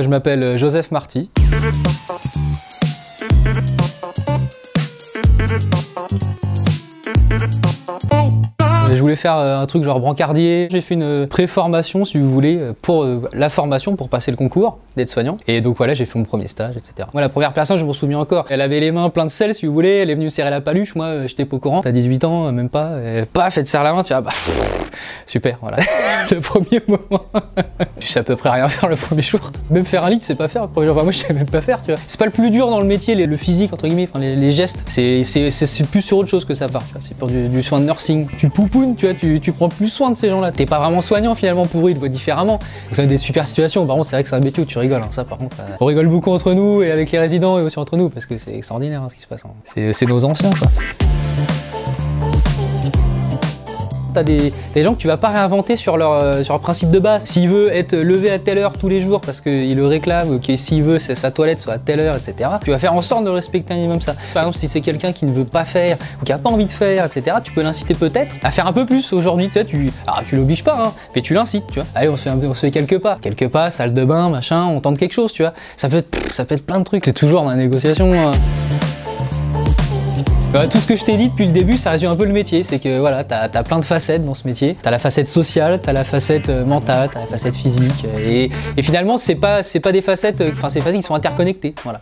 Je m'appelle Joseph Marty. Je voulais faire un truc genre brancardier. J'ai fait une pré-formation, si vous voulez, pour la formation, pour passer le concours d'aide-soignant. Et donc voilà, j'ai fait mon premier stage, etc. Moi, la première personne, je m'en souviens encore. Elle avait les mains pleines de sel, si vous voulez. Elle est venue serrer la paluche. Moi, j'étais pas au courant. T'as 18 ans, même pas. Et paf, elle te serre la main, tu vois, bah, super, voilà. Le premier moment. Tu sais à peu près rien faire le premier jour. Même faire un lit, tu sais pas faire le premier jour. Enfin, moi, je savais même pas faire, tu vois. C'est pas le plus dur dans le métier, le physique, entre guillemets, enfin, les gestes. C'est plus sur autre chose que ça part, tu vois. C'est pour du soin de nursing. Tu poupounes, tu vois, tu prends plus soin de ces gens-là. T'es pas vraiment soignant finalement pour eux, ils te voient différemment. Donc ça a des super situations. Par contre, c'est vrai que c'est un métier où tu rigoles. Hein. Ça, par contre, on rigole beaucoup entre nous et avec les résidents et aussi entre nous parce que c'est extraordinaire hein, ce qui se passe. Hein. C'est nos anciens, quoi. T'as des gens que tu vas pas réinventer sur leur principe de base. S'il veut être levé à telle heure tous les jours parce qu'il le réclame, ou que s'il veut sa toilette soit à telle heure, etc. Tu vas faire en sorte de respecter un minimum ça. Par exemple, si c'est quelqu'un qui ne veut pas faire ou qui a pas envie de faire, etc. Tu peux l'inciter peut-être à faire un peu plus. Aujourd'hui, tu sais, tu l'obliges pas, hein, mais tu l'incites, tu vois. Allez, on se fait quelques pas. Quelques pas, salle de bain, machin, on tente quelque chose, tu vois. Ça peut être plein de trucs. C'est toujours dans la négociation. Tout ce que je t'ai dit depuis le début, ça résume un peu le métier. C'est que voilà, t'as plein de facettes dans ce métier. T'as la facette sociale, t'as la facette mentale, t'as la facette physique. Et finalement, c'est pas des facettes, enfin, c'est des facettes qui sont interconnectées. Voilà.